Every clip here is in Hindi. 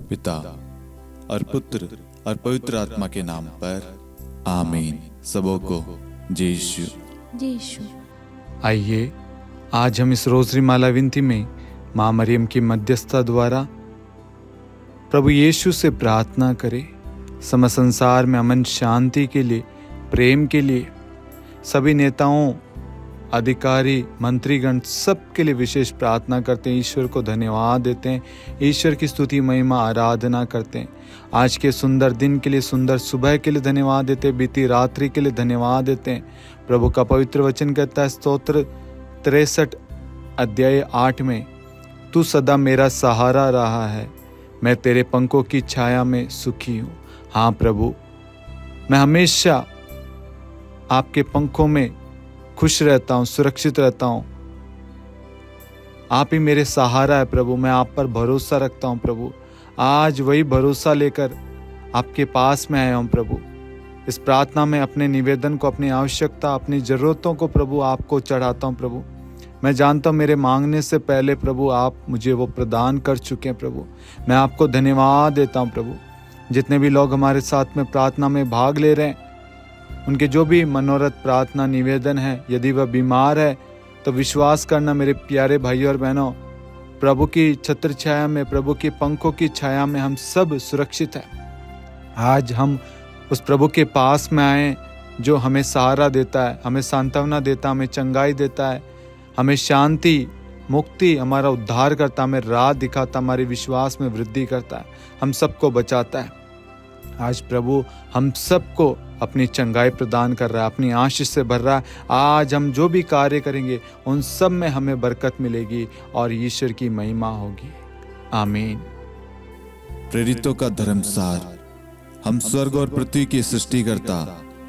पिता और पुत्र और पवित्र आत्मा के नाम पर आमीन। सबों को जय यीशु। जय यीशु। आइए आज हम इस रोजरी माला विनती में माँ मरियम की मध्यस्थता द्वारा प्रभु यीशु से प्रार्थना करें। समस्त संसार में अमन शांति के लिए, प्रेम के लिए, सभी नेताओं, अधिकारी, मंत्रीगण सब के लिए विशेष प्रार्थना करते हैं। ईश्वर को धन्यवाद देते हैं, ईश्वर की स्तुति महिमा आराधना करते हैं। आज के सुंदर दिन के लिए, सुंदर सुबह के लिए धन्यवाद देते हैं, बीती रात्रि के लिए धन्यवाद देते हैं। प्रभु का पवित्र वचन कहता है स्तोत्र 63 अध्याय 8 में, तू सदा मेरा सहारा रहा है, मैं तेरे पंखों की छाया में सुखी हूँ। हाँ प्रभु, मैं हमेशा आपके पंखों में खुश रहता हूँ, सुरक्षित रहता हूँ। आप ही मेरे सहारा है प्रभु, मैं आप पर भरोसा रखता हूँ प्रभु। आज वही भरोसा लेकर आपके पास में आया हूँ प्रभु। इस प्रार्थना में अपने निवेदन को, अपनी आवश्यकता, अपनी ज़रूरतों को प्रभु आपको चढ़ाता हूँ प्रभु। मैं जानता हूँ मेरे मांगने से पहले प्रभु आप मुझे वो प्रदान कर चुके हैं प्रभु। मैं आपको धन्यवाद देता हूँ प्रभु। जितने भी लोग हमारे साथ में प्रार्थना में भाग ले रहे हैं, उनके जो भी मनोरथ, प्रार्थना, निवेदन है, यदि वह बीमार है तो विश्वास करना मेरे प्यारे भाई और बहनों, प्रभु की छत्र छाया में, प्रभु के पंखों की छाया में हम सब सुरक्षित हैं। आज हम उस प्रभु के पास में आए जो हमें सहारा देता है, हमें सांत्वना देता है, हमें चंगाई देता है, हमें शांति, मुक्ति, हमारा उद्धार करता, हमें राह दिखाता, हमारे विश्वास में वृद्धि करता है, हम सबको बचाता है। आज प्रभु हम सबको अपनी चंगाई प्रदान कर रहा है, अपनी आशीष से भर रहा है। आज हम जो भी कार्य करेंगे उन सब में हमें बरकत मिलेगी और ईश्वर की महिमा होगी। आमीन। प्रेरितों का धर्मसार। हम स्वर्ग और पृथ्वी के सृष्टिकर्ता,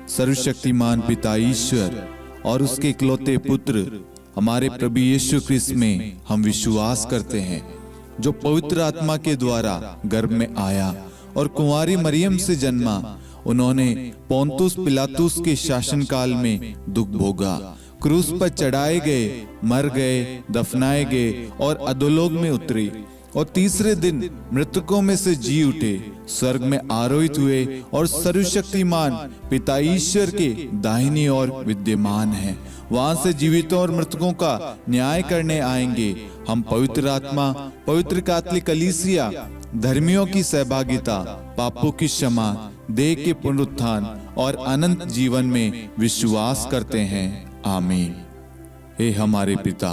सर्वशक्तिमान पिता ईश्वर और उसके इकलौते पुत्र हमारे प्रभु यीशु ख्रिस्त में हम विश्वास करते हैं, जो पवित्र आत्मा के द्वारा गर्भ में आया और कुंवारी मरियम से जन्मा। उन्होंने पोंतुस पिलातुस के शासनकाल में दुख भोगा, क्रूस पर चढ़ाए गए, मर गए, दफनाए गए और अधोलोक में उतरे और तीसरे दिन मृतकों में से जी उठे, स्वर्ग में आरोहित हुए और सर्वशक्तिमान पिता ईश्वर के दाहिनी ओर विद्यमान हैं। वहां से जीवितों और मृतकों का न्याय करने आएंगे। हम पवित्र आत्मा, पवित्र कैथोलिक कलीसिया, धर्मियों की सहभागिता, पापों की क्षमा, देह के पुनरुत्थान और अनंत जीवन में विश्वास करते हैं। आमीन। हे हमारे पिता,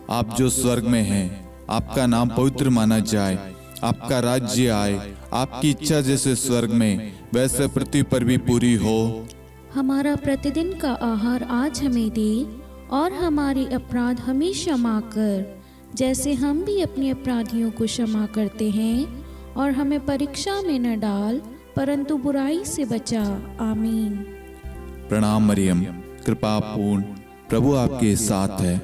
आप जो स्वर्ग में हैं, आपका नाम पवित्र माना जाए, आपका राज्य आए, आपकी इच्छा जैसे स्वर्ग में वैसे पृथ्वी पर भी पूरी हो। हमारा प्रतिदिन का आहार आज हमें दे और हमारे अपराध हमें क्षमा कर, जैसे हम भी अपने अपराधियों को क्षमा करते हैं, और हमें परीक्षा में न डाल परंतु बुराई से बचा। आमीन। प्रणाम मरियम, कृपा पूर्ण, प्रभु आपके साथ है।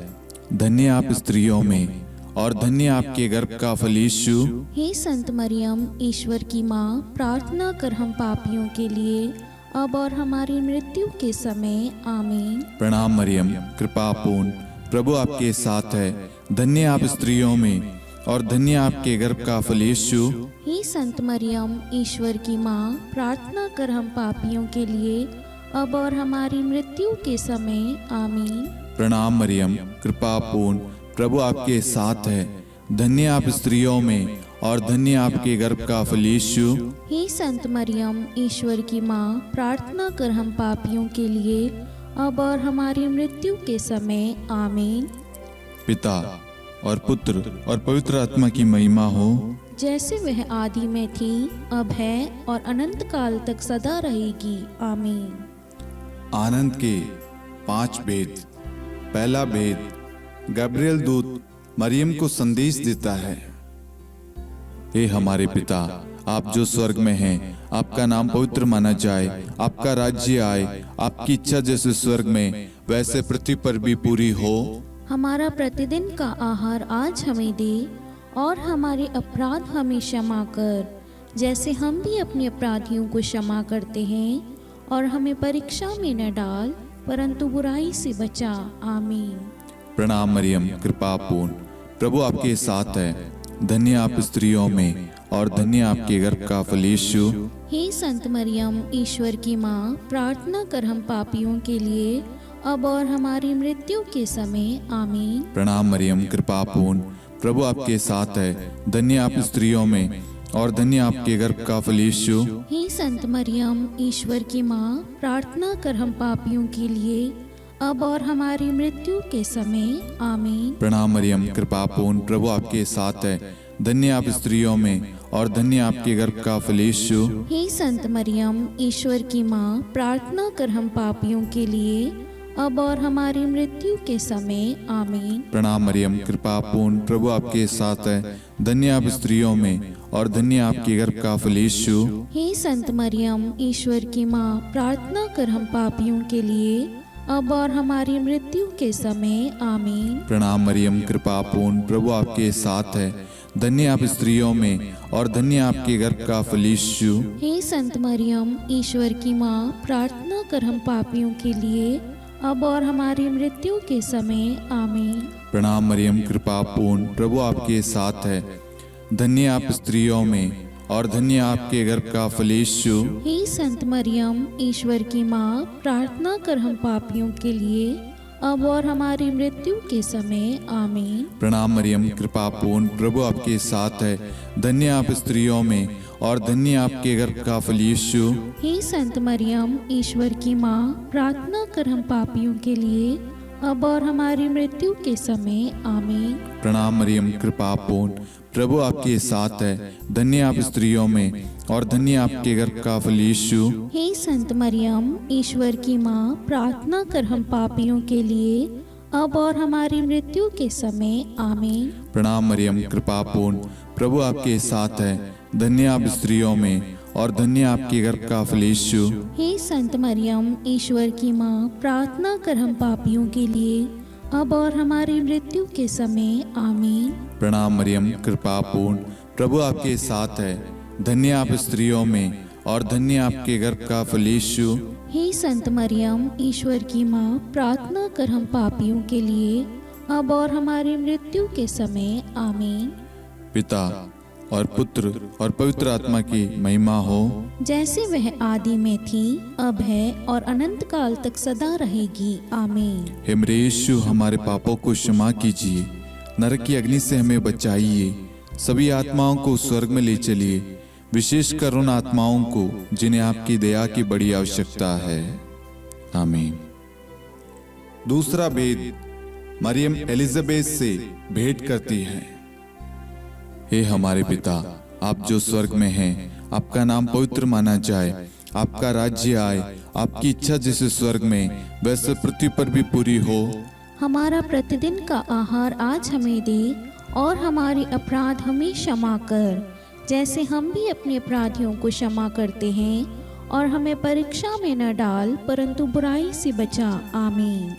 धन्य आप स्त्रियों में और धन्य आपके गर्भ का फल यीशु। हे संत मरियम, ईश्वर की माँ, प्रार्थना कर हम पापियों के लिए, अब और हमारी मृत्यु के समय। आमीन। प्रणाम मरियम, कृपा पूर्ण, प्रभु आपके साथ है। धन्य आप स्त्रियों में और धन्य आपके गर्भ का फल यीशु। हे संत मरियम, ईश्वर की माँ, प्रार्थना कर हम पापियों के लिए, अब और हमारी मृत्यु के समय। आमीन। प्रणाम मरियम, कृपा पूर्ण, प्रभु आपके साथ है। धन्य आप स्त्रियों में और धन्य आपके गर्भ का फल यीशु। हे संत मरियम, ईश्वर की माँ, प्रार्थना कर हम पापियों के लिए, अब और हमारी मृत्यु के समय। आमीन। पिता और पुत्र और पवित्र आत्मा की महिमा हो, जैसे वह आदि में थी, अब है और अनंत काल तक सदा रहेगी। आमीन। आनंद के 5 भेद। पहला भेद, गब्रिएल दूत मरियम को संदेश देता है। हे हमारे पिता, आप जो स्वर्ग में हैं, आपका नाम पवित्र माना जाए, आपका राज्य आए, आपकी इच्छा जैसे स्वर्ग में वैसे पृथ्वी पर भी पूरी हो। हमारा प्रतिदिन का आहार आज हमें दे और हमारे अपराध हमें क्षमा कर, जैसे हम भी अपने अपराधियों को क्षमा करते हैं, और हमें परीक्षा में न डाल परंतु बुराई से बचा। आमीन। प्रणाम मरियम, कृपा पूर्ण, प्रभु आपके साथ है। धन्य आप स्त्रियों में और धन्य आपके गर्भ का फल यीशु। हे संत मरियम, ईश्वर की माँ, प्रार्थना कर हम पापियों के लिए, अब और हमारी मृत्यु के समय। आमीन। प्रणाम मरियम, कृपा पूर्ण, प्रभु आपके साथ है। धन्य आप स्त्रियों में और धन्य आपके गर्भ का फल यीशु। हे संत मरियम, ईश्वर की माँ, प्रार्थना कर हम पापियों के लिए, अब और हमारी मृत्यु के समय। आमीन। प्रणाम मरियम, कृपा पूर्ण, प्रभु आपके साथ है। धन्य आप स्त्रियों में और धन्य आपके गर्भ का फल यीशु। हे संत मरियम, ईश्वर की माँ, प्रार्थना कर हम पापियों के लिए, अब और हमारी मृत्यु के समय। आमीन। प्रणाम मरियम, कृपा पूर्ण, प्रभु आपके साथ है। धन्य आप स्त्रियों में और धन्य आपके गर्भ का फल यीशु। हे संत मरियम, ईश्वर की माँ, प्रार्थना कर हम पापियों के लिए, अब और हमारी मृत्यु के समय। आमीन। प्रणाम मरियम, कृपा पूर्ण, प्रभु आपके साथ है। धन्य आप स्त्रियों में और धन्य आपके गर्भ का फल यीशु। हे संत मरियम, ईश्वर की माँ, प्रार्थना कर हम पापियों के लिए, अब और हमारी मृत्यु के समय। आमीन। प्रणाम मरियम, कृपा पूर्ण, प्रभु आपके साथ है। धन्य आप स्त्रियों में और धन्य आपके गर्भ का फल यीशु। हे संत मरियम, ईश्वर की माँ, प्रार्थना कर हम पापियों के लिए, अब और हमारी मृत्यु के समय। आमीन। प्रणाम मरियम, कृपा पूर्ण, प्रभु आपके साथ है। धन्य आप स्त्रियों में और धन्य आपके गर्भ का फल यीशु। हे संत मरियम, ईश्वर की माँ, प्रार्थना कर हम पापियों के लिए, अब और हमारी मृत्यु के समय। आमीन। प्रणाम मरियम, कृपा पूर्ण, प्रभु आपके साथ है। धन्य आप स्त्रियों में और धन्य आपके गर्भ का फल यीशु। हे संत मरियम, ईश्वर की माँ, प्रार्थना कर हम पापियों के लिए, अब और हमारी मृत्यु के समय। आमीन। प्रणाम मरियम, कृपा पूर्ण, प्रभु आपके साथ है। धन्य आप स्त्रियों में और धन्य आपके गर्भ का फल यीशु। हे संत मरियम, ईश्वर की माँ, प्रार्थना कर हम पापियों के लिए, अब और हमारी मृत्यु के समय। आमीन। प्रणाम मरियम, कृपा पूर्ण, प्रभु आपके साथ है। धन्य आप स्त्रियों में और धन्य आपके गर्भ का फल यीशु। हे संत मरियम, ईश्वर की माँ, प्रार्थना कर हम पापियों के लिए, अब और हमारी मृत्यु के समय। आमीन। पिता और पुत्र और पवित्र आत्मा की महिमा हो, जैसे वह आदि में थी, अब है और अनंत काल तक सदा रहेगी। आमीन। हे मेरे यीशु, हमारे पापों को क्षमा कीजिए, नरक की अग्नि से हमें बचाइए, सभी आत्माओं को स्वर्ग में ले चलिए, विशेषकर उन आत्माओं को जिन्हें आपकी दया की बड़ी आवश्यकता है। आमीन। दूसरा भेद, मरियम एलिजाबेथ से भेंट करती है। हे हमारे पिता, आप जो स्वर्ग में हैं, आपका नाम पवित्र माना जाए, आपका राज्य आए, आपकी इच्छा जैसे स्वर्ग में वैसे पृथ्वी पर भी पूरी हो। हमारा प्रतिदिन का आहार आज हमें दे, और हमारे अपराध हमें क्षमा कर, जैसे हम भी अपने अपराधियों को क्षमा करते हैं, और हमें परीक्षा में न डाल, परंतु बुराई से बचा। आमीन।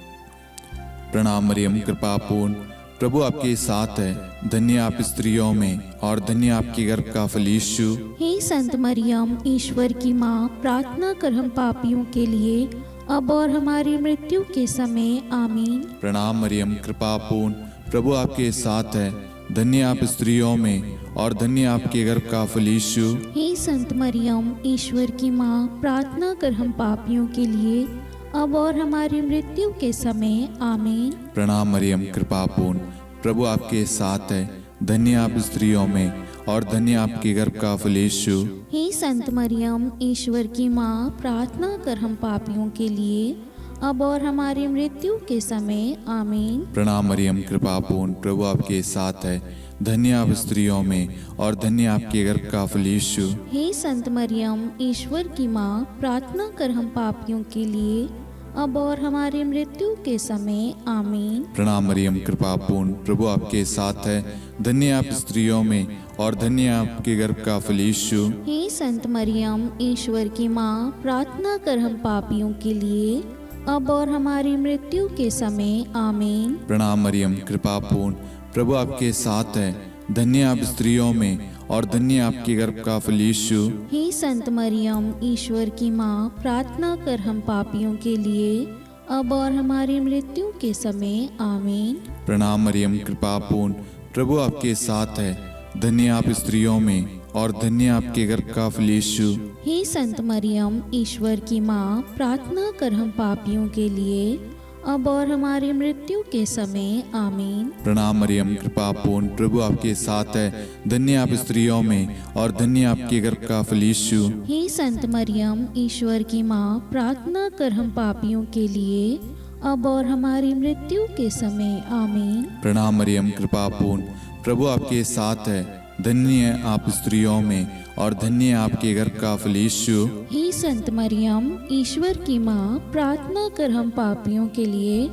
प्रणाम मरियम, कृपा पूर्ण, प्रभु आपके साथ है। धन्य आप स्त्रियों में और धन्य आपके गर्भ का फल यीशु। हे संत मरियम, ईश्वर की माँ, प्रार्थना कर हम पापियों के लिए, अब और हमारी मृत्यु के समय। आमीन। प्रणाम मरियम, कृपा पूर्ण, प्रभु आपके साथ है। धन्य आप स्त्रियों में और धन्य आपके गर्भ का फल यीशु। हे संत मरियम, ईश्वर की माँ, प्रार्थना कर हम पापियों के लिए, अब और हमारी मृत्यु के समय। आमीन। प्रणाम मरियम, कृपा पूर्ण, प्रभु आपके साथ है। धन्य आप स्त्रियों में और धन्य आपके गर्भ का फल यीशु। हे संत मरियम, ईश्वर की माँ, प्रार्थना कर हम पापियों के लिए, अब और हमारी मृत्यु के समय। आमीन। प्रणाम मरियम, कृपा पूर्ण, प्रभु आपके साथ है। धन्य आप स्त्रियों में और धन्य आपके गर्भ का फल यीशु। हे संत मरियम, ईश्वर की माँ, प्रार्थना कर हम पापियों के लिए, अब और हमारी मृत्यु के समय। आमीन। प्रणाम मरियम, कृपा पूर्ण, प्रभु आपके साथ है। धन्य आप स्त्रियों में और धन्य आपके गर्भ का फल यीशु। हे संत मरियम, ईश्वर की माँ, प्रार्थना कर हम पापियों के लिए, अब और हमारी मृत्यु के समय। आमीन। प्रणाम मरियम, कृपा पूर्ण, प्रभु आपके साथ है। धन्य आप स्त्रियों में और धन्य आपके गर्भ का फल यीशु। हे संत मरियम, ईश्वर की माँ, प्रार्थना कर हम पापियों के लिए, अब और हमारी मृत्यु के समय। आमीन। प्रणाम मरियम, कृपा पूर्ण, प्रभु आपके साथ है। धन्य आप स्त्रियों में और धन्य आपके गर्भ का फल यीशु। हे संत मरियम, ईश्वर की माँ, प्रार्थना कर हम पापियों के लिए, अब और हमारी मृत्यु के समय। आमीन। प्रणाम मरियम, कृपा पूर्ण, प्रभु आपके साथ है, धन्य आप स्त्रियों में और धन्य आपके गर्भ का फल यीशु। हे संत मरियम, ईश्वर की माँ, प्रार्थना कर हम पापियों के लिए, अब और हमारी मृत्यु के समय। आमीन। प्रणाम मरियम, कृपा पूर्ण, प्रभु आपके साथ है, धन्य आप स्त्रियों में और धन्य आपके गर्भ का फल यीशु। हे संत मरियम, ईश्वर की माँ, प्रार्थना कर हम पापियों के लिए,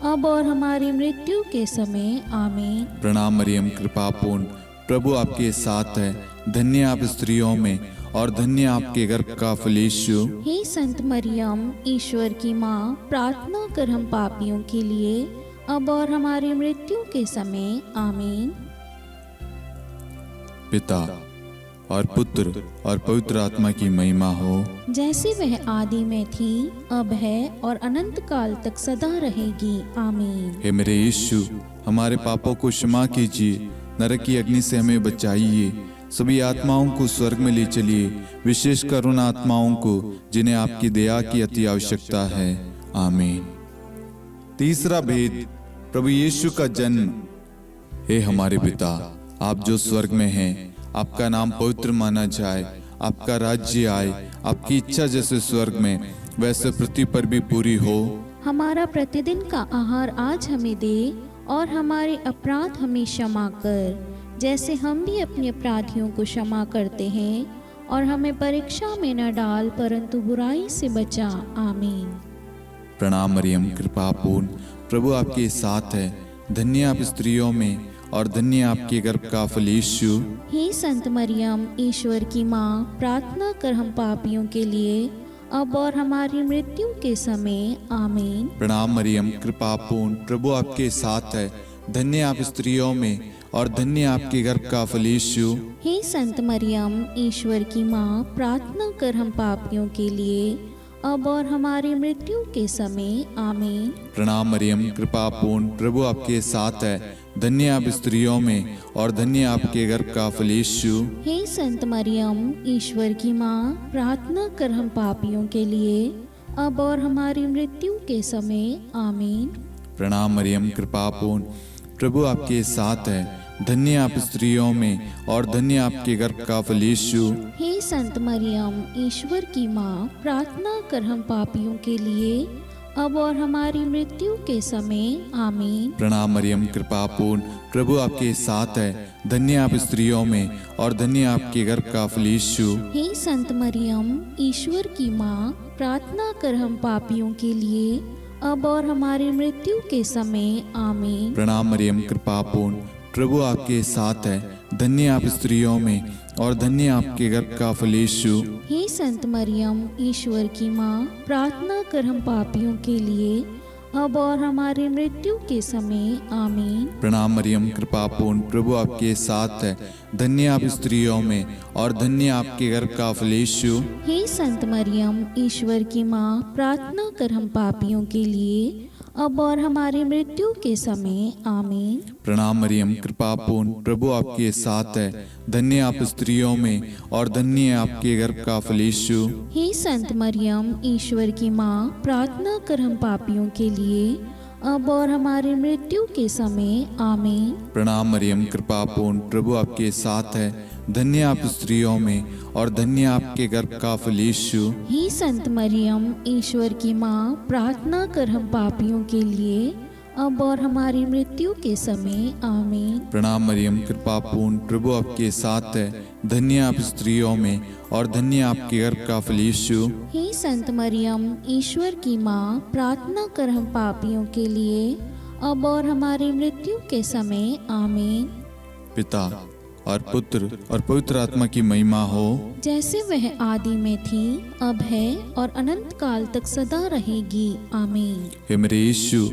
अब और हमारी मृत्यु के समय। आमीन। प्रणाम मरियम, कृपा पूर्ण, प्रभु आपके साथ है, धन्य आप स्त्रियों में और धन्य आपके गर्भ का फल यीशु। हे संत मरियम, ईश्वर की माँ, प्रार्थना कर हम पापियों के लिए, अब और हमारी मृत्यु के समय। आमीन। पिता और पुत्र और पवित्र आत्मा की महिमा हो, जैसे वह आदि में थी, अब है और अनंत काल तक सदा रहेगी। आमीन। हे मेरे यीशु, हमारे पापों को क्षमा कीजिए, नरक की अग्नि से हमें बचाइए, सभी आत्माओं को स्वर्ग में ले चलिए, विशेषकर उन आत्माओं को जिन्हें आपकी दया की अति आवश्यकता है। आमीन। तीसरा भेद, प्रभु यीशु का जन्म। हे हमारे पिता, आप जो स्वर्ग में हैं, आपका नाम पवित्र माना जाए, आपका राज्य आए, आपकी इच्छा जैसे स्वर्ग में वैसे पृथ्वी पर भी पूरी हो। हमारा प्रतिदिन का आहार आज हमें दे, और हमारे अपराध हमें क्षमा कर, जैसे हम भी अपने अपराधियों को क्षमा करते हैं, और हमें परीक्षा में न डाल, परंतु बुराई से बचा। आमीन। प्रणाम मरियम, कृपा पूर्ण, प्रभु आपके साथ है, धन्य आप स्त्रियों में और धन्य आपके गर्भ का फल यीशु। हे संत मरियम, ईश्वर की माँ, प्रार्थना कर हम पापियों के लिए, अब और हमारी मृत्यु के समय। आमीन। प्रणाम मरियम, कृपा पूर्ण, प्रभु आपके साथ है, धन्य आप स्त्रियों में और धन्य आपके गर्भ का फल यीशु। हे संत मरियम, ईश्वर की माँ, प्रार्थना कर हम पापियों के लिए, अब और हमारी मृत्यु के समय। आमीन। प्रणाम मरियम, कृपा पूर्ण, प्रभु आपके साथ है, धन्य आप स्त्रियों में और धन्य आपके गर्भ का फल यीशु। हे संत मरियम, ईश्वर की माँ, प्रार्थना कर हम पापियों के लिए, अब और हमारी मृत्यु के समय। आमीन। प्रणाम मरियम, कृपा पूर्ण, प्रभु आपके साथ है, धन्य आप स्त्रियों में और धन्य आपके गर्भ का फल यीशु। हे संत मरियम, ईश्वर की माँ, प्रार्थना कर हम पापियों के लिए, अब और हमारी मृत्यु के समय। आमीन। प्रणाम मरियम, कृपा पूर्ण, प्रभु आपके साथ है, धन्य आप स्त्रियों में और धन्य आपके गर्भ का फल यीशु। हे संत मरियम, ईश्वर की माँ, प्रार्थना कर हम पापियों के लिए, अब और हमारी मृत्यु के समय। आमीन। प्रणाम मरियम, कृपा पूर्ण, प्रभु आपके साथ है, धन्य आप स्त्रियों में और धन्य आपके गर्भ का फल यीशु। हे संत मरियम, ईश्वर की माँ, प्रार्थना कर हम पापियों के लिए, अब और हमारी मृत्यु के समय। आमीन। प्रणाम मरियम, कृपा पूर्ण, प्रभु आपके साथ है, धन्य आप स्त्रियों में और धन्य आपके गर्भ का फल यीशु। हे संत मरियम, ईश्वर की माँ, प्रार्थना कर हम पापियों के लिए, अब और हमारी मृत्यु के समय। आमीन। प्रणाम मरियम, कृपा पूर्ण, प्रभु आपके साथ है, धन्य आप स्त्रियों में और धन्य आपके गर्भ का फल यीशु। हे संत मरियम, ईश्वर की माँ, प्रार्थना कर हम पापियों के लिए, अब और हमारी मृत्यु के समय। आमीन। प्रणाम मरियम, कृपा पूर्ण, प्रभु आपके साथ है, धन्य आप स्त्रियों में और धन्य आपके गर्भ का फल यीशु। हे संत मरियम, ईश्वर की माँ, प्रार्थना कर हम पापियों के लिए, अब और हमारी मृत्यु के समय। आमीन। प्रणाम मरियम, कृपा पूर्ण, प्रभु आपके साथ है, धन्य आप स्त्रियों में और धन्य आपके गर्भ का फल यीशु। हे संत मरियम, ईश्वर की माँ, प्रार्थना कर हम पापियों के लिए, अब और हमारी मृत्यु के समय। आमीन। पिता और पुत्र और पवित्र आत्मा की महिमा हो, जैसे वह आदि में थी, अब है और अनंत काल तक सदा रहेगी। आमीन। हे मेरे यीशु,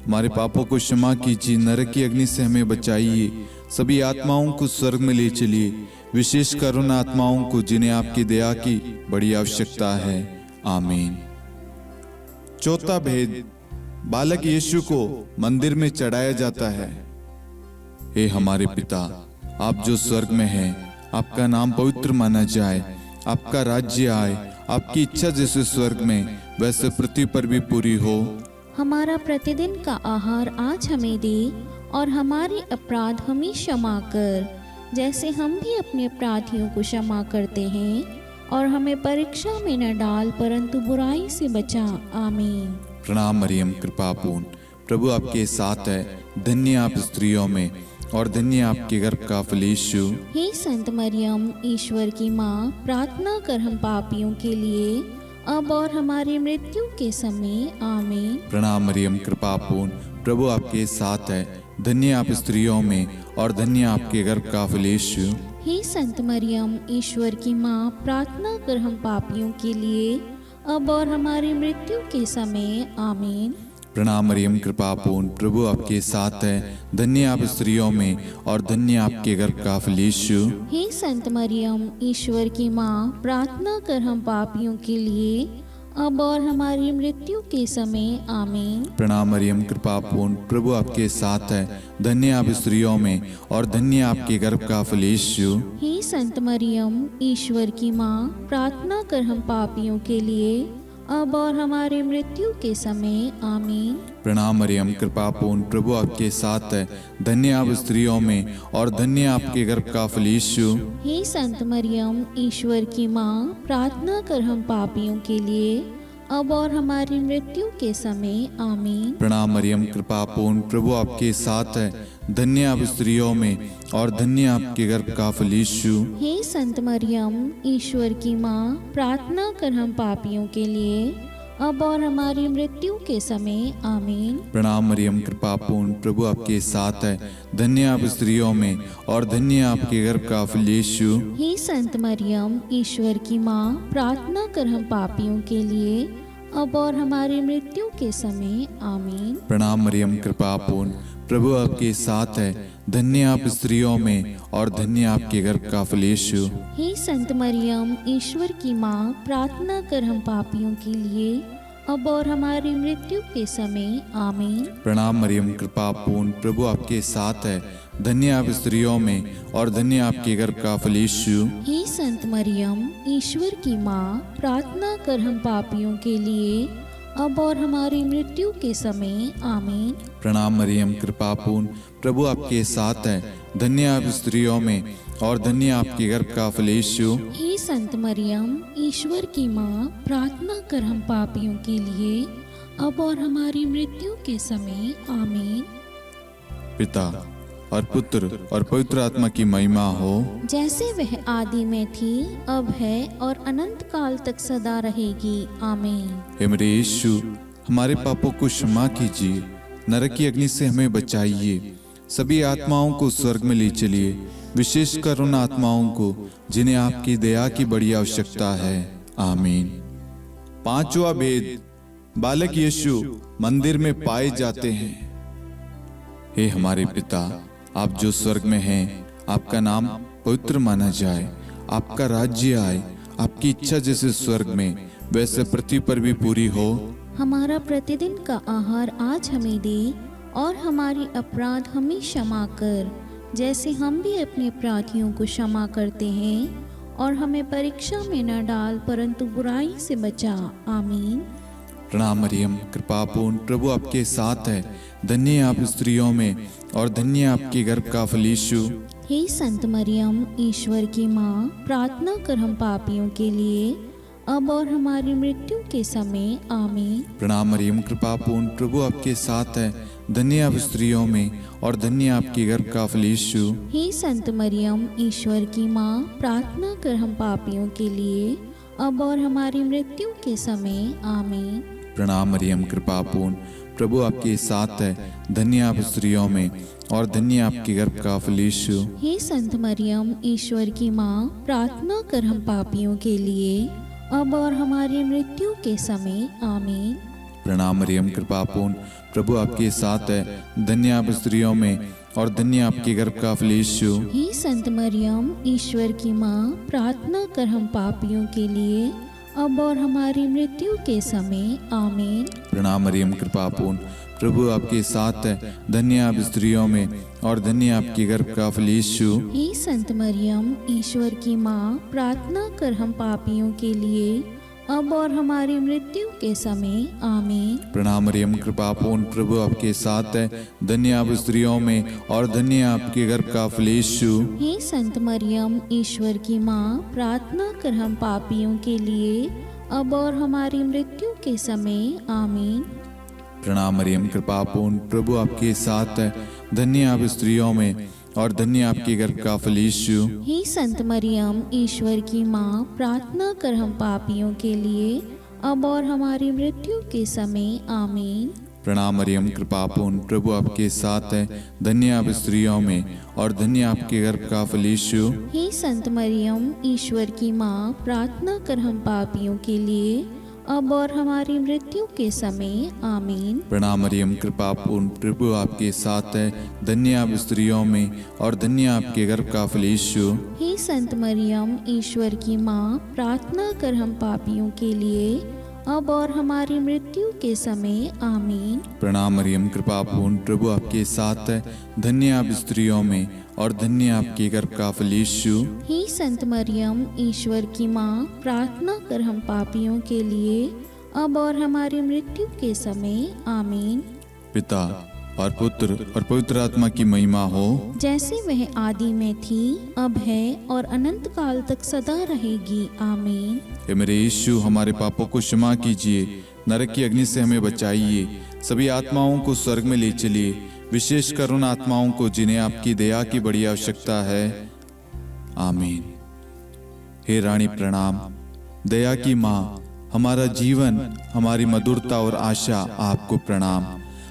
हमारे पापों को क्षमा कीजिए, नरक की अग्नि से हमें बचाइए, सभी आत्माओं को स्वर्ग में ले चलिए, विशेषकर उन आत्माओं को जिन्हें आपकी दया की बड़ी आवश्यकता है। आमीन। चौथा भेद, बालक यीशु को मंदिर में चढ़ाया जाता है। हे हमारे पिता, आप जो स्वर्ग में हैं, आपका नाम पवित्र माना जाए, आपका राज्य आए, आपकी इच्छा जैसे स्वर्ग में वैसे पृथ्वी पर भी पूरी हो। हमारा प्रतिदिन का आहार आज हमें दे, और हमारे अपराध हमें क्षमा कर, जैसे हम भी अपने अपराधियों को क्षमा करते हैं, और हमें परीक्षा में न डाल परंतु बुराई से बचा। आमीन। प्रणाम मरियम, कृपा पूर्ण, प्रभु आपके साथ है, धन्य आप स्त्रियों में और धन्य आपके गर्भ का फल यीशु। हे संत मरियम, ईश्वर की माँ, प्रार्थना कर हम पापियों के लिए, अब और हमारी मृत्यु के समय। आमीन। प्रणाम मरियम, कृपा पूर्ण, प्रभु आपके साथ है, धन्य आप स्त्रियों में और धन्य आपके गर्भ का फल यीशु। हे संत मरियम, ईश्वर की माँ, प्रार्थना कर हम पापियों के लिए, अब और हमारी मृत्यु के समय। आमीन। प्रणाम मरियम, कृपा पूर्ण, प्रभु आपके साथ है, धन्य आप स्त्रियों में और धन्य आपके गर्भ का फल यीशु। हे संत मरियम, ईश्वर की माँ, प्रार्थना कर हम पापियों के लिए, अब और हमारी मृत्यु के समय। आमीन। प्रणाम मरियम, कृपा पूर्ण, प्रभु आपके साथ है, धन्य आप स्त्रियों में और धन्य आपके गर्भ का फल यीशु। हे संत मरियम, ईश्वर की माँ, प्रार्थना कर हम पापियों के लिए, अब और हमारी मृत्यु के समय। आमीन। प्रणाम मरियम, कृपा पूर्ण, प्रभु आपके साथ है, धन्य आप स्त्रियों में और धन्य आपके गर्भ का फल यीशु। हे संत मरियम, ईश्वर की माँ, प्रार्थना कर हम पापियों के लिए, अब और हमारी मृत्यु के समय। आमीन। प्रणाम मरियम, कृपा पूर्ण, प्रभु आपके साथ है, धन्य आप स्त्रियों में और धन्य आपके गर्भ का फल यीशु। हे संत मरियम, ईश्वर की माँ, प्रार्थना कर हम पापियों के लिए, अब और हमारी मृत्यु के समय। आमीन। प्रणाम मरियम, कृपा पूर्ण, प्रभु आपके साथ है, धन्य आप स्त्रियों में और धन्य आपके गर्भ का फल यीशु। हे संत मरियम, ईश्वर की माँ, प्रार्थना कर हम पापियों के लिए, अब और हमारी मृत्यु के समय। आमीन। प्रणाम मरियम, कृपा पूर्ण, प्रभु आपके साथ है, धन्य आप स्त्रियों में और धन्य आपके गर्भ का फल यीशु। हे संत मरियम, ईश्वर की माँ, प्रार्थना कर हम पापियों के लिए, अब और हमारी मृत्यु के समय। आमीन। प्रणाम मरियम, कृपा पूर्ण, प्रभु आपके साथ है, धन्य आप स्त्रियों में और धन्य आपके गर्भ का फल यीशु। हे संत मरियम, ईश्वर की माँ, प्रार्थना कर हम पापियों के लिए, अब और हमारी मृत्यु के समय। आमीन। प्रणाम मरियम, कृपा पूर्ण, प्रभु आपके साथ है, धन्य आप स्त्रियों में और धन्य आपके गर्भ का फल यीशु। हे संत मरियम, ईश्वर की माँ, प्रार्थना कर हम पापियों के लिए, अब और हमारी मृत्यु के समय। आमीन। पिता और पुत्र और पवित्र आत्मा की महिमा हो, जैसे वह आदि में थी, अब है और अनंत काल तक सदा रहेगी। आमीन। हे मेरे यीशु, हमारे पापों को क्षमा कीजिए, नरक की अग्नि से हमें बचाइए, सभी आत्माओं को स्वर्ग में ले चलिए, विशेषकर उन आत्माओं को जिन्हें आपकी दया की बड़ी आवश्यकता है। आमीन। पांचवा भेद, बालक यीशु मंदिर में पाए जाते हैं। हे हमारे पिता, आप जो स्वर्ग में हैं, आपका नाम पवित्र माना जाए, आपका राज्य आए, आपकी इच्छा जैसे स्वर्ग में वैसे पृथ्वी पर भी पूरी हो। हमारा प्रतिदिन का आहार आज हमें दे, और हमारी अपराध हमें क्षमा कर, जैसे हम भी अपने अपराधियों को क्षमा करते हैं, और हमें परीक्षा में न डाल परंतु बुराई से बचा। आमीन। प्रणाम मरियम, कृपा पूर्ण, प्रभु आपके साथ है, धन्य आप स्त्रियों में और धन्य आपके गर्भ का फल यीशु। हे संत मरियम, ईश्वर की माँ, प्रार्थना कर हम पापियों के लिए, अब और हमारी मृत्यु के समय। आमीन। प्रणाम मरियम, कृपा पूर्ण, प्रभु आपके साथ है, धन्य आप स्त्रियों में और धन्य आपके गर्भ का फल यीशु। हे संत मरियम, ईश्वर की माँ, प्रार्थना कर हम पापियों के लिए, अब और हमारी मृत्यु के समय। आमीन। प्रणाम मरियम, कृपा पूर्ण, प्रभु आपके साथ है, धन्य आप स्त्रियों में और धन्य आपके गर्भ का फल यीशु। हे संत मरियम, ईश्वर की माँ, प्रार्थना कर हम पापियों के लिए, अब और हमारी मृत्यु के समय। आमीन। प्रणाम मरियम, कृपा पूर्ण, प्रभु आपके साथ है, धन्य आप स्त्रियों में और धन्य आपके गर्भ का फल यीशु। हे संत मरियम, ईश्वर की माँ, प्रार्थना कर हम पापियों के लिए, अब और हमारी मृत्यु के समय आमीन। प्रणाम मरियम, कृपा पूर्ण, प्रभु आपके साथ है। धन्य आप स्त्रियों में और धन्य आपके गर्भ का फल यीशु। हे संत मरियम, ईश्वर की माँ, प्रार्थना कर हम पापियों के लिए, अब और हमारी मृत्यु के समय आमीन। प्रणाम मरियम, कृपा पूर्ण, प्रभु आपके साथ है। धन्य आप स्त्रियों में और धन्य आपके गर्भ का फल यीशु। हे संत मरियम, ईश्वर की माँ, प्रार्थना कर हम पापियों के लिए, अब और हमारी मृत्यु के समय आमीन। प्रणाम मरियम, कृपा पूर्ण, प्रभु आपके साथ है। धन्य आप स्त्रियों में और धन्य आपके गर्भ का फल यीशु। हे संत मरियम, ईश्वर की माँ, प्रार्थना कर हम पापियों के लिए, अब और हमारी मृत्यु के समय आमीन। प्रणाम मरियम, कृपा पूर्ण, प्रभु आपके साथ है। धन्य आप स्त्रियों में और धन्य आपके गर्भ का फल यीशु। हे संत मरियम, ईश्वर की माँ, प्रार्थना कर हम पापियों के लिए, अब और हमारी मृत्यु के समय आमीन। प्रणाम मरियम, कृपा पूर्ण, प्रभु आपके साथ है। धन्य आप स्त्रियों में और धन्य आपके गर्भ का फल यीशु। हे संत मरियम, ईश्वर की माँ, प्रार्थना कर हम पापियों के लिए, अब और हमारी मृत्यु के समय आमीन। प्रणाम मरियम, कृपा पूर्ण, प्रभु आपके साथ है। धन्य आप स्त्रियों में और धन्य आपके गर्भ का फल यीशु। हे संत मरियम, ईश्वर की माँ, प्रार्थना कर हम पापियों के लिए, अब और हमारी मृत्यु के समय आमीन। पिता और पुत्र और पवित्र आत्मा की महिमा हो, जैसे वह आदि में थी, अब है और अनंत काल तक सदा रहेगी आमीन। हे मेरे यीशु, हमारे पापों को क्षमा कीजिए, नरक की अग्नि से हमें बचाइए, सभी आत्माओं को स्वर्ग में ले चलिए, विशेषकर उन आत्माओं को जिन्हें आपकी दया की बड़ी आवश्यकता है। आमीन। हे रानी प्रणाम, दया की माँ, हमारा जीवन, हमारी मधुरता और आशा आपको प्रणाम।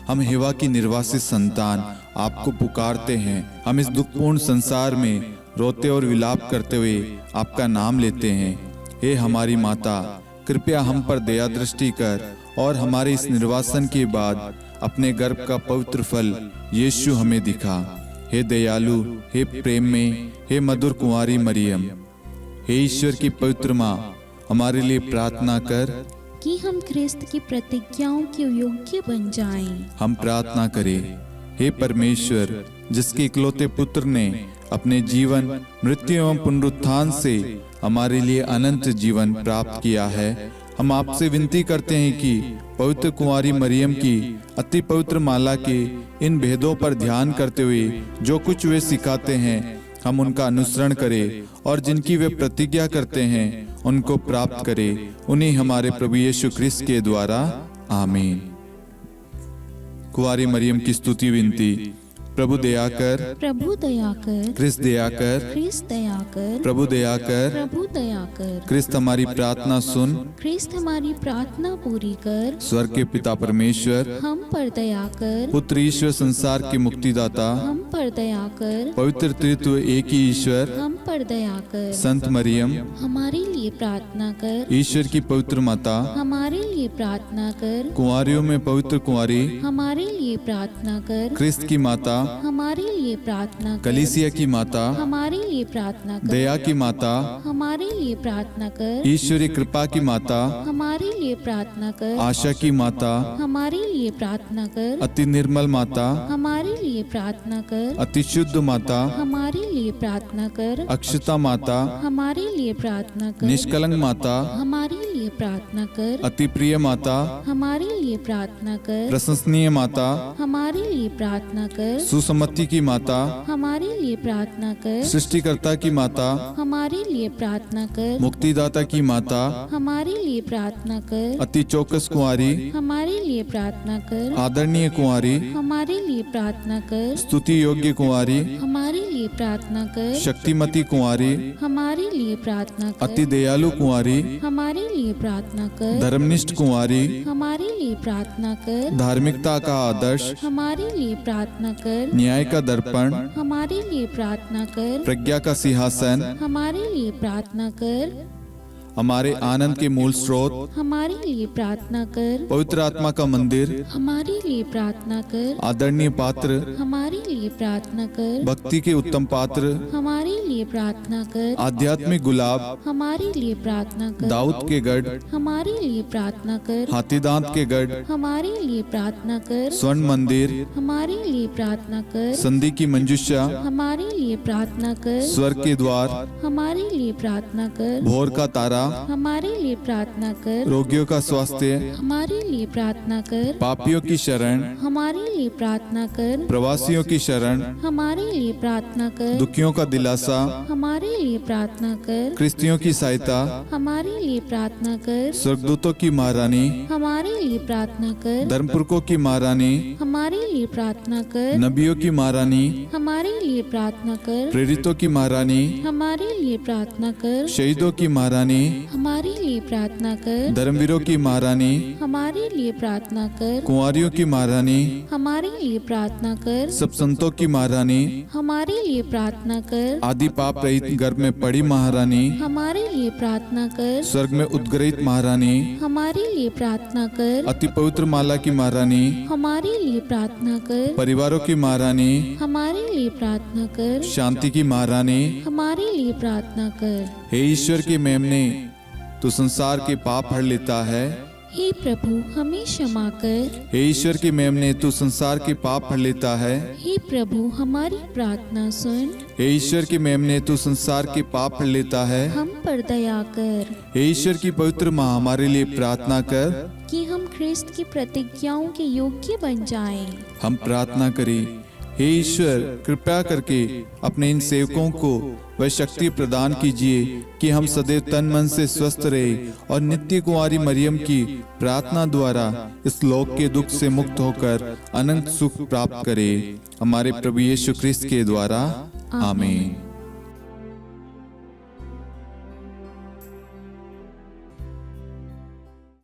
हम हेवा की निर्वासित संतान आपको पुकारते हैं। हम इस दुखपूर्ण संसार में रोते और विलाप करते हुए आपका नाम लेते हैं। हे हमारी माता, कृपया हम पर दया दृष्टि कर और हमारे इस निर्वासन के बाद अपने गर्भ का पवित्र फल यीशु हमें दिखा। हे दयालु, हे प्रेम में, हे मधुर कुंवारी मरियम, हे ईश्वर की पवित्र माँ, हमारे लिए प्रार्थना कर कि हम ख्रिस्त की प्रतिज्ञाओं के योग्य बन जाएं। हम प्रार्थना करें। हे परमेश्वर, जिसके इकलौते पुत्र ने अपने जीवन, मृत्यु एवं पुनरुत्थान से हमारे लिए अनंत जीवन प्राप्त किया है, हम आपसे विनती करते हैं कि पवित्र कुंवारी मरियम की अति पवित्र माला के इन भेदों पर ध्यान करते हुए जो कुछ वे सिखाते हैं, हम उनका अनुसरण करें और जिनकी वे प्रतिज्ञा करते हैं उनको प्राप्त करें। उन्हीं हमारे प्रभु यीशु ख्रिस्त के द्वारा आमीन। कुंवारी मरियम की स्तुति विनती। प्रभु दया कर, प्रभु दया कर, ख्रिस्त दया कर, ख्रिस्त दया कर, प्रभु दया कर, प्रभु दया कर, ख्रिस्त हमारी प्रार्थना सुन। ख्रिस्त हमारी प्रार्थना पूरी कर, स्वर्ग के पिता परमेश्वर, हम पर दया कर, पुत्र ईश्वर संसार के मुक्तिदाता, हम पर दया कर, पवित्र त्रित्व एक ही ईश्वर, हम पर दया कर, संत मरियम, हमारे लिए प्रार्थना कर, ईश्वर की पवित्र माता, हमारे लिए प्रार्थना कर, कुंवारियों में पवित्र कुंवारी, हमारे लिए प्रार्थना कर, ख्रिस्त की माता, हमारे लिए प्रार्थना कर, कलीसिया की माता, हमारे लिए प्रार्थना कर, दया की माता, हमारे लिए प्रार्थना कर, ईश्वरी कृपा की माता, हमारे लिए प्रार्थना कर, आशा की माता, हमारे लिए प्रार्थना कर, अति निर्मल माता, हमारे लिए प्रार्थना कर, अति शुद्ध माता, हमारे लिए प्रार्थना कर, अक्षता माता, हमारे लिए प्रार्थना कर, निष्कलंक माता, हमारे लिए प्रार्थना कर, अति प्रिय माता, हमारे लिए प्रार्थना कर, प्रशंसनीय माता, हमारे लिए प्रार्थना कर, सुसम्मति की माता, हमारे लिए प्रार्थना कर, सृष्टिकर्ता की माता, हमारे लिए प्रार्थना कर, मुक्तिदाता की माता, हमारे लिए प्रार्थना कर, अति चौकस कुंवारी, हमारे लिए प्रार्थना कर, आदरणीय कुंवारी, हमारे लिए प्रार्थना कर, स्तुति योग्य कुंवारी, हमारे लिए प्रार्थना कर, शक्तिमती कुंवारी, हमारे लिए प्रार्थना कर, अति दयालु कुंवारी, हमारे लिए प्रार्थना कर, धर्मनिष्ठ कुंवारी, हमारे लिए प्रार्थना कर, धार्मिकता का आदर्श, हमारे लिए प्रार्थना कर, न्याय का दर्पण, हमारे लिए प्रार्थना कर, प्रज्ञा का सिंहासन, हमारे लिए प्रार्थना कर, हमारे आनंद के मूल स्रोत, हमारे लिए प्रार्थना कर। पवित्र आत्मा का मंदिर, हमारे लिए प्रार्थना कर। आदरणीय पात्र, हमारे लिए प्रार्थना कर। भक्ति के उत्तम पात्र, हमारे लिए प्रार्थना कर। आध्यात्मिक गुलाब, हमारे लिए प्रार्थना कर। दाऊद के गढ़, हमारे लिए प्रार्थना कर। हाथीदांत के गढ़, हमारे लिए प्रार्थना कर। स्वर्ण मंदिर, हमारे लिए प्रार्थना कर। संधि की मंजुषा, हमारे लिए प्रार्थना कर। स्वर्ग के द्वार, हमारे लिए प्रार्थना कर। भोर का तारा, हमारे लिए प्रार्थना कर। रोगियों का स्वास्थ्य, हमारे लिए प्रार्थना कर। पापियों की शरण, हमारे लिए प्रार्थना कर। प्रवासियों की शरण, हमारे लिए प्रार्थना कर। दुखियों का दिलासा, हमारे लिए प्रार्थना कर। क्रिस्तियों की सहायता, हमारे लिए प्रार्थना कर। स्वर्गदूतों की महारानी, हमारे लिए प्रार्थना कर। धर्मपुरखों की महारानी, हमारे लिए प्रार्थना कर। नबियों की महारानी, हमारे लिए प्रार्थना कर। प्रेरितों की महारानी, हमारे लिए प्रार्थना कर। शहीदों की महारानी, हमारे लिए प्रार्थना कर। धर्मवीरों की महारानी, हमारे लिए प्रार्थना कर। कुंवारियों की महारानी, हमारे लिए प्रार्थना कर। सब संतों की महारानी, हमारे लिए प्रार्थना कर। आदि पाप रहित गर्भ में पड़ी महारानी, हमारे लिए प्रार्थना कर। स्वर्ग में उद्गृहित महारानी, हमारे लिए प्रार्थना कर। अति पवित्र माला की महारानी, हमारे लिए प्रार्थना कर। परिवारों की महारानी, हमारे लिए प्रार्थना कर। शांति की महारानी, हमारे लिए प्रार्थना कर। हे ईश्वर के मेमने, तू संसार के पाप हर लेता है। हे प्रभु हमें क्षमा कर। हे ईश्वर के मेमने, तू संसार के पाप हर लेता है। हे प्रभु हमारी प्रार्थना सुन। हे ईश्वर के मेमने, तू संसार के पाप हर लेता है। हम पर दया कर हे ईश्वर की पवित्र माँ, हमारे लिए प्रार्थना कर। कि हम ख्रिस्त की प्रतिज्ञाओं के योग्य बन जाएं। हम प्रार्थना करें, हे ईश्वर कृपया करके अपने इन सेवकों को वह शक्ति प्रदान कीजिए कि हम सदैव तन मन से स्वस्थ रहे और नित्य कुंवारी मरियम की प्रार्थना द्वारा इस लोक के दुख से मुक्त होकर अनंत सुख प्राप्त करें। हमारे प्रभु यीशु ख्रिस्त के द्वारा आमीन।